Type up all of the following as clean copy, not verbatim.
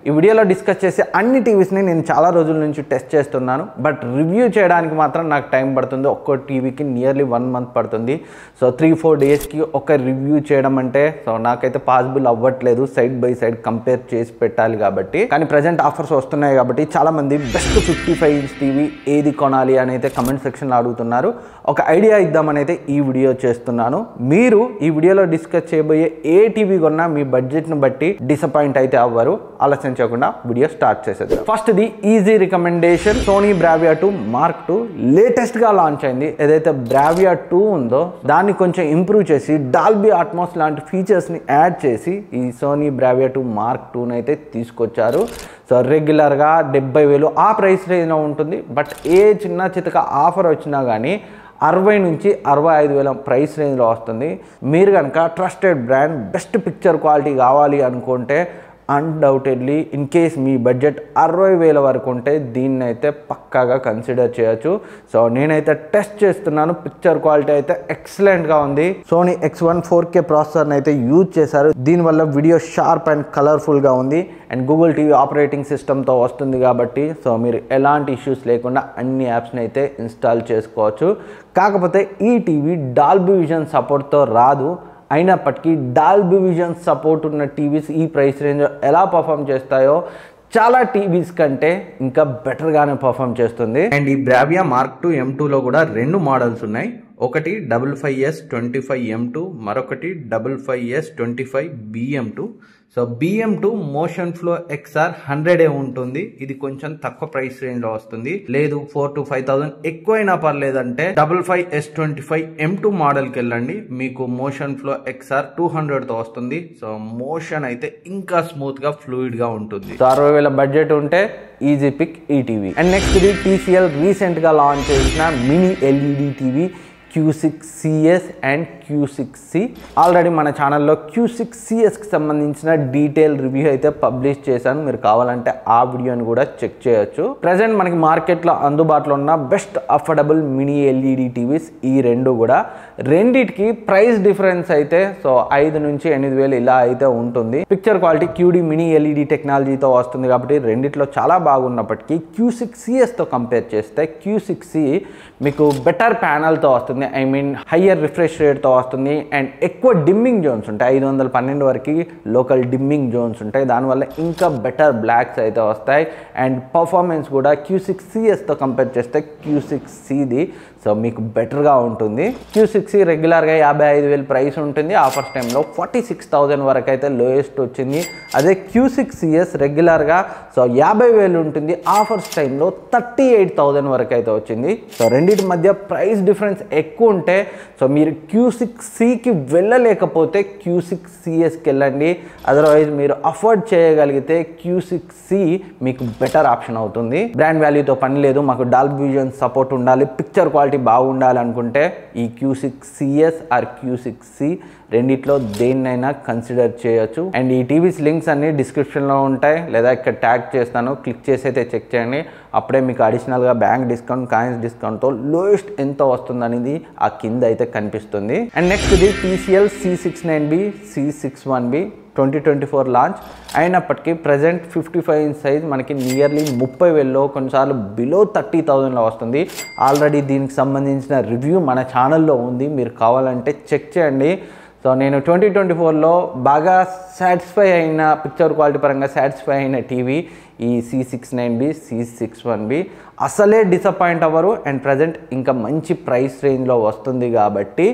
ఈ వీడియోలో డిస్కస్ చేసే అన్ని టీవీస్ని నేను చాలా రోజుల నుంచి టెస్ట్ చేస్తున్నాను. బట్ రివ్యూ చేయడానికి మాత్రం నాకు టైం పడుతుంది. ఒక్కో టీవీకి నియర్లీ 1 మంత్ పడుతుంది. సో 3-4 డేస్కి ఒక రివ్యూ చేయడం అంటే నాకైతే పాసిబుల్ అవ్వట్లేదు. సైడ్ బై సైడ్ కంపేర్ చేసి పెట్టాలి కాబట్టి. కానీ ప్రజెంట్ ఆఫర్స్ వస్తున్నాయి కాబట్టి చాలామంది బెస్ట్ 55 ఇంచ్ టీవీ ఏది కొనాలి అని అయితే కమెంట్ సెక్షన్లో అడుగుతున్నారు. ఒక ఐడియా ఇద్దామని అయితే ఈ వీడియో చేస్తున్నాను. మీరు ఈ వీడియోలో డిస్కస్ చేయబోయే ఏ టీవీ కొన్నా మీ బడ్జెట్ను బట్టి డిసప్పాయింట్ అయితే అవ్వరు. ఆలస్యం చేయకుండా వీడియో స్టార్ట్ చేసేది. First the easy recommendation Sony Bravia 2 Mark II latest గా లాంచ్ అయింది. ఏదైతే బ్రావియా 2 ఉందో దాన్ని కొంచెం ఇంప్రూవ్ చేసి డాల్బీ అట్మాస్ లాంటి ఫీచర్స్ ని యాడ్ చేసి ఈ సోనీ బ్రావియా 2 Mark II అయితే తీసుకొచ్చారు. సో రెగ్యులర్ గా 70,000 ఆ ప్రైస్ రేంజ్ లో ఉంటుంది. బట్ ఏ చిన్న చితక ఆఫర్ వచ్చినా కానీ 60 నుంచి 65,000 ప్రైస్ రేంజ్లో వస్తుంది. మీరు కనుక trusted brand best picture quality కావాలి అనుకుంటే undoubtedly in case me budget 60,000 వరకు ఉంటే దీన్ని అయితే పక్కాగా కన్సిడర్ చేయొచ్చు. సో నేనైతే టెస్ట్ చేస్తున్నాను. పిక్చర్ క్వాలిటీ అయితే ఎక్సలెంట్గా ఉంది. సోనీ X1 4K ప్రాసెసర్ని అయితే యూజ్ చేశారు. దీనివల్ల వీడియో షార్ప్ అండ్ కలర్ఫుల్గా ఉంది. అండ్ గూగుల్ టీవీ ఆపరేటింగ్ సిస్టమ్తో వస్తుంది కాబట్టి సో మీరు ఎలాంటి ఇష్యూస్ లేకుండా అన్ని యాప్స్ని అయితే ఇన్స్టాల్ చేసుకోవచ్చు. కాకపోతే ఈ టీవీ డాల్బీ విజన్ సపోర్ట్తో రాదు. అయినప్పటికీ డాల్బీ విజన్ సపోర్ట్ ఉన్న టీవీస్ ఈ ప్రైస్ రేంజ్లో ఎలా పర్ఫామ్ చేస్తాయో చాలా టీవీస్ కంటే ఇంకా బెటర్గానే పర్ఫామ్ చేస్తుంది. అండ్ ఈ బ్రావియా Mark II M2లో కూడా 2 మోడల్స్ ఉన్నాయి. ఒకటి 55S25M2, మరొకటి 55S25BM2. So BM2 motion flow XR 100 ఉంటుంది. ఇది కొంచెం తక్కువ ప్రైస్ రేంజ్ లో వస్తుంది. లేదు 4,000 to 5,000 ఎక్కువైనా పర్లేదంటే 55S25M2 మోడల్ కి వెళ్ళండి. మీకు మోషన్ ఫ్లో XR 200 తో వస్తుంది. సో మోషన్ అయితే ఇంకా స్మూత్ గా ఫ్లూయిడ్ గా ఉంటుంది. సో 60,000 బడ్జెట్ ఉంటే ఈజీ పిక్ ఈ టీవీ. అండ్ నెక్స్ట్ ఇది TCL రీసెంట్ గా లాంచ్ చేసిన mini LED TV Q6CS and Q6C. Already మన ఛానల్లో Q6CSకి సంబంధించిన డీటెయిల్ రివ్యూ అయితే పబ్లిష్ చేశాను. మీరు కావాలంటే ఆ వీడియోని కూడా చెక్ చేయొచ్చు. ప్రజెంట్ మనకి మార్కెట్లో అందుబాటులో ఉన్న best affordable mini LED TVs ఈ 2 కూడా. రెండిటికి ప్రైస్ డిఫరెన్స్ అయితే సో 5,000 నుంచి 8,000 ఇలా అయితే ఉంటుంది. Picture quality QD mini LED టెక్నాలజీతో వస్తుంది కాబట్టి రెండిట్లో చాలా బాగున్నప్పటికీ Q6CSతో కంపేర్ చేస్తే Q6C మీకు బెటర్ ప్యానల్తో వస్తుంది. ఐ మీన్ హయ్యర్ రిఫ్రెష్ రేట్తో వస్తుంది. అండ్ ఎక్కువ డిమ్మింగ్ జోన్స్ ఉంటాయి. 512 వరకు లోకల్ డిమ్మింగ్ జోన్స్ ఉంటాయి. దానివల్ల ఇంకా బెటర్ బ్లాక్స్ అయితే వస్తాయి. అండ్ పర్ఫార్మెన్స్ కూడా Q6CSతో కంపేర్ చేస్తే Q6Cది సో మీకు బెటర్గా ఉంటుంది. Q6C రెగ్యులర్గా 55,000 ప్రైస్ ఉంటుంది. ఆఫర్స్ టైంలో 46,000 వరకు అయితే లోయెస్ట్ వచ్చింది. అదే Q6CS రెగ్యులర్గా సో 50,000 ఉంటుంది. ఆఫర్స్ టైంలో 38,000 వరకు అయితే వచ్చింది. సో రెండింటి మధ్య ప్రైస్ డిఫరెన్స్ ఎక్కువ ఉంటే సో మీరు Q6Cకి వెళ్ళలేకపోతే Q6CSకి వెళ్ళండి. అదర్వైజ్ మీరు అఫోర్డ్ చేయగలిగితే Q6C మీకు బెటర్ ఆప్షన్ అవుతుంది. బ్రాండ్ వాల్యూతో పని లేదు. మాకు డాల్బీ విజన్ సపోర్ట్ ఉండాలి, పిక్చర్ క్వాలిటీ బాగుండాలి అనుకుంటే ఈ Q6CS ఆర్ Q6C రెండిట్లో దేన్నైనా కన్సిడర్ చేయొచ్చు. అండ్ ఈ టీవీస్ లింక్స్ అన్ని డిస్క్రిప్షన్లో ఉంటాయి, లేదా ఇక్కడ ట్యాగ్ చేస్తాను. క్లిక్ చేసి అయితే చెక్ చేయండి. అప్పుడే మీకు అడిషనల్గా బ్యాంక్ డిస్కౌంట్, కాయిన్స్ డిస్కౌంట్తో లోయెస్ట్ ఎంత వస్తుంది అనేది ఆ కింద అయితే కనిపిస్తుంది. అండ్ నెక్స్ట్ ఇది TCL C69B C61B 2024 లాంచ్ అయినప్పటికీ ప్రజెంట్ 55 ఇంచ్ సైజ్ మనకి నియర్లీ 30,000లో కొన్నిసార్లు బిలో 30,000లో వస్తుంది. ఆల్రెడీ దీనికి సంబంధించిన రివ్యూ మన ఛానల్లో ఉంది. మీరు కావాలంటే చెక్ చేయండి. సో నేను 2024లో బాగా సాటిస్ఫై అయిన పిక్చర్ క్వాలిటీ పరంగా సాటిస్ఫై అయిన టీవీ ఈ C69B C61B. అసలే డిసప్పాయింట్ అవ్వరు. అండ్ ప్రజెంట్ ఇంకా మంచి ప్రైస్ రేంజ్లో వస్తుంది కాబట్టి.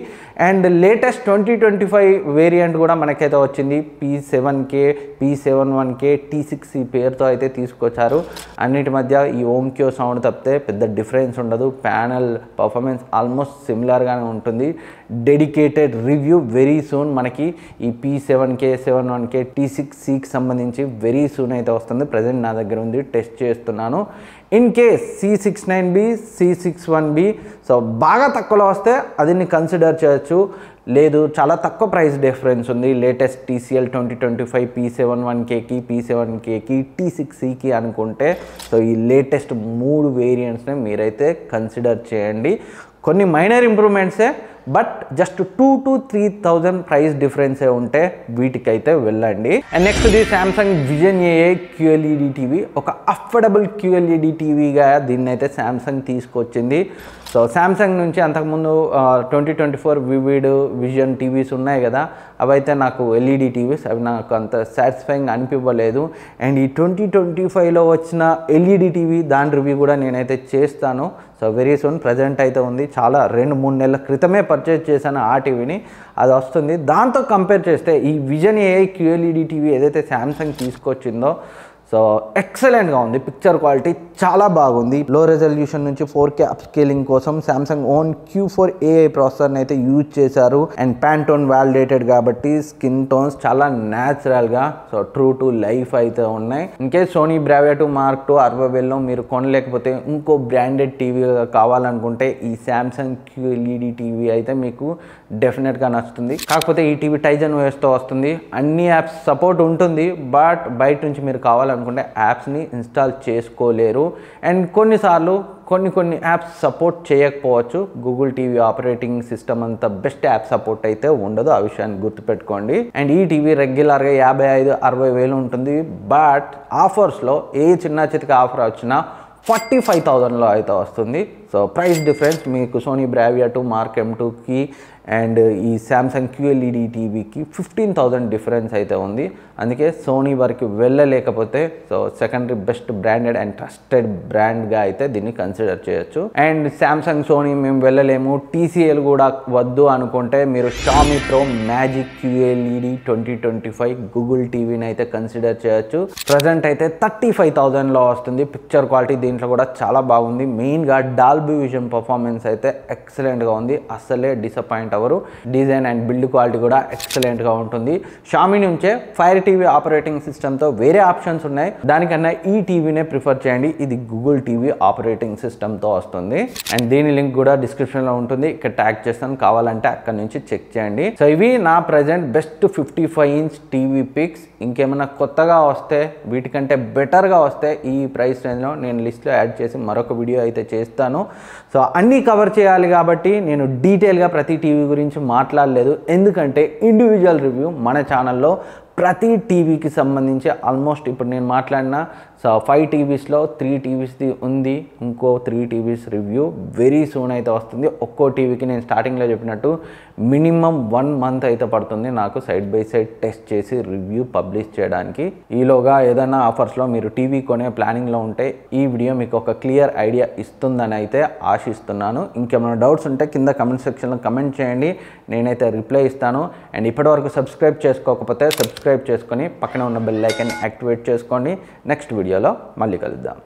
అండ్ లేటెస్ట్ 2025 వేరియంట్ కూడా మనకైతే వచ్చింది. P7K P71K T6 పేరుతో అయితే తీసుకొచ్చారు. అన్నిటి మధ్య ఈ ఓమ్క్యో సౌండ్ తప్పితే పెద్ద డిఫరెన్స్ ఉండదు. ప్యానల్ పర్ఫార్మెన్స్ ఆల్మోస్ట్ సిమిలర్గానే ఉంటుంది. డెడికేటెడ్ రివ్యూ వెరీ సూన్ మనకి ఈ P7K 71K T6Cకి సంబంధించి వెరీ సూన్ అయితే వస్తుంది. ప్రజెంట్ నా దగ్గర ఉంది, టెస్ట్ చేస్తున్నాను. In case C69B C61B so బాగా తక్కువలో వస్తే అదిని కన్సిడర్ చేయొచ్చు. లేదు చాలా తక్కువ ప్రైస్ డిఫరెన్స్ ఉంది లేటెస్ట్ TCL 2025 P71Kకి P7Kకి T6Cకి అనుకుంటే సో ఈ లేటెస్ట్ 3 వేరియంట్స్ని మీరైతే కన్సిడర్ చేయండి. కొన్ని మైనర్ ఇంప్రూవ్మెంట్సే బట్ జస్ట్ 2 to 3,000 ప్రైస్ డిఫరెన్సే ఉంటే వీటికైతే వెళ్ళండి. And next the Samsung Vision AI QLED TV. ఒక అఫోర్డబుల్ QLED టీవీగా దీన్ని అయితే సామ్సంగ్ తీసుకొచ్చింది. సో సామ్సంగ్ నుంచి అంతకుముందు 2024 వివిడ్ విజన్ టీవీస్ ఉన్నాయి కదా, అవైతే నాకు LED టీవీస్, అవి నాకు అంత సాటిస్ఫైయింగ్ అనిపించలేదు. అండ్ ఈ 2025లో వచ్చిన LED టీవీ దాని రివ్యూ కూడా నేనైతే చేస్తాను. So very soon. ప్రజెంట్ అయితే ఉంది, చాలా 2-3 నెలల క్రితమే పర్చేజ్ చేశాను ఆ టీవీని, అది వస్తుంది. దాంతో కంపేర్ చేస్తే ఈ విజన్ ఏఐ QLED టీవీ ఏదైతే సామ్సంగ్ తీసుకొచ్చిందో సో ఎక్సలెంట్గా ఉంది. పిక్చర్ క్వాలిటీ చాలా బాగుంది. లో రెజల్యూషన్ నుంచి 4K అప్స్కేలింగ్ కోసం సామ్సంగ్ ఓన్ Q4 AI ప్రాసెసర్ని అయితే యూజ్ చేశారు. అండ్ ప్యాంటోన్ వ్యాలిడేటెడ్ కాబట్టి స్కిన్ టోన్స్ చాలా న్యాచురల్గా సో ట్రూ టు లైఫ్ అయితే ఉన్నాయి. In case Sony Bravia 2 Mark II 60,000లో మీరు కొనలేకపోతే ఇంకో బ్రాండెడ్ టీవీ కావాలనుకుంటే ఈ సామ్సంగ్ QLED టీవీ అయితే మీకు డెఫినెట్గా నచ్చుతుంది. కాకపోతే ఈ టీవీ టైజన్ OSతో వస్తుంది. అన్ని యాప్స్ సపోర్ట్ ఉంటుంది, బట్ బయట నుంచి మీరు కావాలనుకుంటే యాప్స్ని ఇన్స్టాల్ చేసుకోలేరు. అండ్ కొన్నిసార్లు కొన్ని యాప్స్ సపోర్ట్ చేయకపోవచ్చు. గూగుల్ టీవీ ఆపరేటింగ్ సిస్టమ్ అంత బెస్ట్ యాప్ సపోర్ట్ అయితే ఉండదు, ఆ విషయాన్ని గుర్తుపెట్టుకోండి. అండ్ ఈ టీవీ రెగ్యులర్గా 55,000-60,000 ఉంటుంది. బట్ ఆఫర్స్లో ఏ చిన్న చితికి ఆఫర్ వచ్చినా 45,000లో అయితే వస్తుంది. సో ప్రైస్ డిఫరెన్స్ మీకు సోనీ బ్రావియా 2 Mark M2కి అండ్ ఈ సామ్సంగ్ QLED టీవీకి 15,000 డిఫరెన్స్ అయితే ఉంది. అందుకే సోనీ వరకు వెళ్ళలేకపోతే so secondary best branded and trusted బ్రాండ్గా అయితే దీన్ని కన్సిడర్ చేయొచ్చు. అండ్ సామ్సంగ్ సోనీ మేము వెళ్ళలేము, TCL కూడా వద్దు అనుకుంటే మీరు Xiaomi pro magic QLED 2025 Google టీవీని అయితే కన్సిడర్ చేయొచ్చు. ప్రజెంట్ అయితే 35,000లో వస్తుంది. పిక్చర్ క్వాలిటీ దీంట్లో కూడా చాలా బాగుంది. మెయిన్గా డాల్బీ విజన్ పర్ఫార్మెన్స్ అయితే ఎక్సలెంట్గా ఉంది, అస్సలే డిసప్పాయింట్ అవ్వరు. డిజైన్ అండ్ బిల్డ్ క్వాలిటీ కూడా ఎక్సలెంట్గా ఉంటుంది. షామీ నుంచే ఫైర్ టీవీ ఆపరేటింగ్ సిస్టమ్తో వేరే ఆప్షన్స్ ఉన్నాయి, దానికన్నా ఈ టీవీనే ప్రిఫర్ చేయండి. ఇది గూగుల్ టీవీ ఆపరేటింగ్ సిస్టమ్తో వస్తుంది. అండ్ దీని లింక్ కూడా డిస్క్రిప్షన్లో ఉంటుంది, ఇక్కడ ట్యాగ్ చేస్తాను, కావాలంటే అక్కడ నుంచి చెక్ చేయండి. సో ఇవి నా present best 55-inch TV pics. ఇంకేమైనా కొత్తగా వస్తే వీటికంటే బెటర్గా వస్తే ఈ ప్రైస్ రేంజ్లో నేను లిస్ట్లో యాడ్ చేసి మరొక వీడియో అయితే చేస్తాను. సో అన్నీ కవర్ చేయాలి కాబట్టి నేను డీటెయిల్గా ప్రతి టీవీ గురించి మాట్లాడలేదు, ఎందుకంటే ఇండివిజువల్ రివ్యూ మన ఛానల్లో ప్రతి టీవీకి సంబంధించి ఆల్మోస్ట్ ఇప్పుడు నేను మాట్లాడిన సో 5 టీవీస్లో 3 టీవీస్ది ఉంది. ఇంకో 3 టీవీస్ రివ్యూ వెరీ సూన్ అయితే వస్తుంది. ఒక్కో టీవీకి నేను స్టార్టింగ్లో చెప్పినట్టు మినిమం 1 month అయితే పడుతుంది నాకు సైడ్ బై సైడ్ టెస్ట్ చేసి రివ్యూ పబ్లిష్ చేయడానికి. ఈలోగా ఏదైనా ఆఫర్స్లో మీరు టీవీ కొనే ప్లానింగ్లో ఉంటే ఈ వీడియో మీకు ఒక క్లియర్ ఐడియా ఇస్తుందని అయితే ఆశిస్తున్నాను. ఇంకేమైనా డౌట్స్ ఉంటే కింద కమెంట్ సెక్షన్లో కమెంట్ చేయండి, నేనైతే రిప్లై ఇస్తాను. అండ్ ఇప్పటివరకు సబ్స్క్రైబ్ చేసుకోకపోతే సబ్స్క్రైబ్ చేసుకొని పక్కన ఉన్న బెల్ ఐకాన్ యాక్టివేట్ చేసుకోండి. నెక్స్ట్ వీడియోలో మళ్ళీ కలుద్దాం.